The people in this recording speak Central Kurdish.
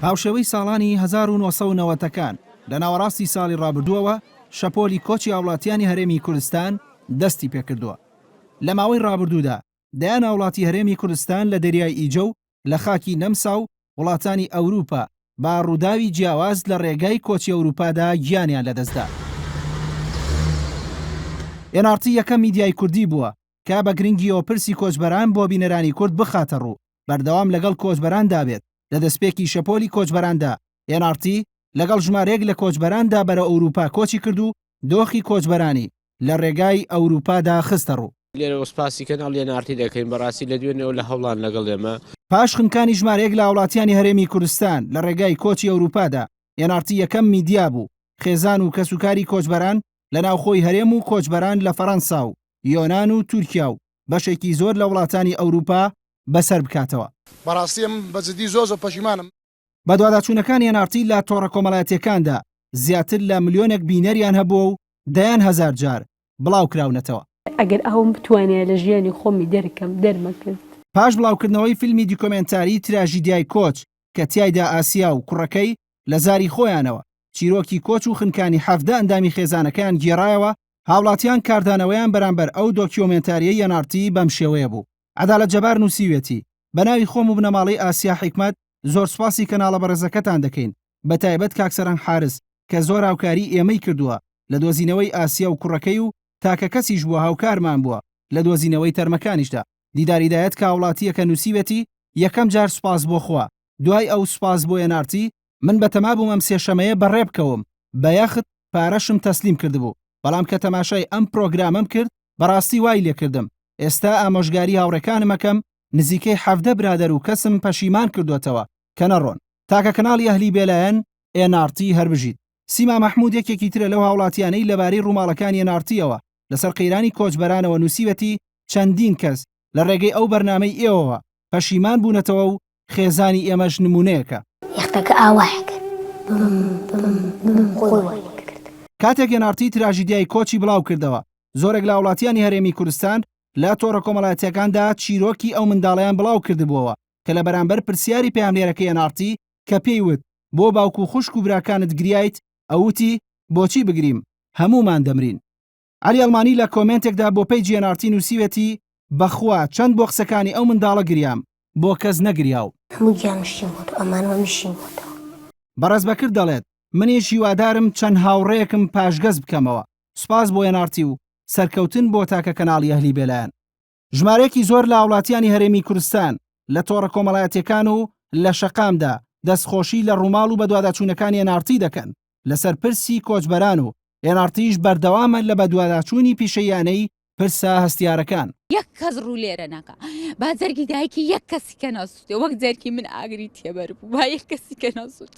هاوشێوەی ساڵانی 1990ەکان لە ناوەڕاستی ساڵی ڕابردووەوە شەپۆلی کۆچی هاوڵاتیانی هەرێمی کوردستان دەستی پێکردووە. لە ماوەی ڕابردوودا دەیان هاوڵاتی هەرێمی کوردستان لە دەریای ئیجە و لە خاکی نەمسا و وڵاتانی ئەوروپا با ڕووداوی جیاواز لە ڕێگای کۆچی ئەوروپادا گیانیان لەدەستدا. NRT یەکەم میدیای کوردی بووە کە بە گرنگیەوە پرسی کۆچبەران بۆ بینەرانی کورد بخاتە ڕوو، بەردەوام لەگەڵ کۆچبەراندا بێت. لە دەستپێکی شەپۆلی کۆچبەراندا NRT لەگەڵ ژمارەیەک لە کۆچبەراندا بەرە ئەوروپا کۆچی کرد و دۆخی کۆچبەرانی لە ڕێگای ئەوروپادا خستە ڕوو. لێرە وسپاسی کەناڵ NRT دەکەین بەڕاستی لە دوێنێەوە لە هەوڵان لەگەڵ ئێمە. پاش خنکانی ژمارەیەک لە وڵاتیانی هەرێمی کوردستان لە ڕێگای کۆچی ئەوروپادا NRT یەکەم میدیا بوو خێزان و کەسوکاری کۆچبەران لە ناوخۆی هەرێم و کۆچبەران لە فەڕەنسا و یۆناان و تورکیا و بەشێکی زۆر لە وڵاتانی ئەوروپا بەسەر بکاتەوە. بەڕاستی بەجددی زۆر پەشیمانم. بە دوواداچوونەکانی NRT لە تۆڕە کۆمەڵایەتیەکاندا زیاتر لە ملیۆنێک بینەریان هەبووە و دەیان هەزار جار بڵاو کراونەتەوە. ئەگەر ئەوم بتوانێت لە ژیانی خۆمی دەرکەم دەرمەکرد. پاش بڵاوکردنەوەی فیلمی دیکۆمنتاری تراژیدیای کۆچ کە تیایدا ئاسیا و کوڕەکەی لە زاری خۆیانەوە چیرۆکی کۆچ و خنکانی 17 ئەندامی خێزانەکان گێڕایەوە، هاوڵاتیان کاردانەوەیان بەرامبەر ئەو دۆکیۆمنتاریەی NRT بەم شێوەیە بوو. عەدالەت جەبار نووسیوێتی بەناوی خۆم و بنەماڵەی ئاسیا حیکمەت زۆر سوپاسی کەناڵە بەڕێزەکەتان دەکەین، بە تایبەت کاکسەرەنگ حارس کە زۆر هاوکاری ئێمەی کردووە لە دۆزینەوەی ئاسیا و کوڕەکەی و تاکە کەسیش بووە هاوکارمان بووە لە دۆزینەوەی تەرمەکانیشدا. دیداریدایەت کە هاوڵاتیەکە نووسیوێتی یەکەم جار سوپاس بۆ خوا، دوای ئەو سوپاس بۆ NRT من بەتەما بووم ئەم سێشەمەیە بەڕێ بکەوم، بەیەخت پارەشم تەسلیم کردبوو، بەڵام کە تەماشای ئەم پرۆگرامم کرد بەڕاستی وای لێکردم. ئێستا ئامۆژگاری هاوڕێکانم ئەکەم نزیکەی 17 برادەر و کەسم پەشیمان کردوێتەوە کە نەڕۆن. تاکە کەناڵی ئەهلی بێلایەن NRT هەربژیت. سیما مەحموود یەکێکی ترە لەو هاوڵاتیانەی لەبارەی ڕووماڵەکانی NRTەوە لەسەر قەیرانی کۆچبەرانەوە نووسیوەتی چەندین کەس لە ڕێگەی ئەو بەرنامەی ئێوەوە پەشیمان بوونەتەوە و خێزانی ئێمەش نمونەیەکە. یەختەکە ئاوایەکە کاتێک NRT تراژیدیای کۆچی بڵاو کردەوە، زۆرێک لە وڵاتیانی هەرێمی کوردستان لە تۆڕە کۆمەڵایەتیەکاندا چیرۆکی ئەو منداڵیان بڵاو کردبووەوە کە لە بەرامبەر پرسیاری پەیامنێرەکەی NRT کە پێیوت بۆ باوکو خوشک و براکانت گریایت، ئەوتی بۆچی بگریم هەمومان دەمرین. عەلی ئەڵمانی لە کۆمنتێکدا بۆ پەیجی NRT نووسیوێتی بەخوا چەند بۆ قسەکانی ئەو منداڵە گریام بۆ کەس نەگریاو. هەموو گیانشتیم بۆتەوە ئەمانەوە میشیم بۆتەوە. بەڕێز بەکرد دەڵێت منیش هیوادارم چەند هاوڕێیەکم پاشگەز بکەمەوە. سوپاس بۆ NRT و سەرکەوتن بۆ تاکە کەناڵی ئەهلی بێلایەن. ژمارەیەکی زۆر لە وڵاتیانی هەرێمی کوردستان لە تۆڕە کۆمەڵایەتیەکان و لە شەقامدا دەستخۆشی لە ڕووماڵ و بە دوواداچوونەکانی NRT دەکەن لەسەر پرسی کۆچبەران و NRTش بەردەوامە لە بە دوواداچوونی پیشەیانەی پرسە هەستیارەکان. یەک کەس ڕوو لێرە ناکە، با جەرگی دایکی یەک کەسی کە ناسووتێ وەک جەرکی من ئاگری تێبەر بوو با یەک کەسی کە ناسووت.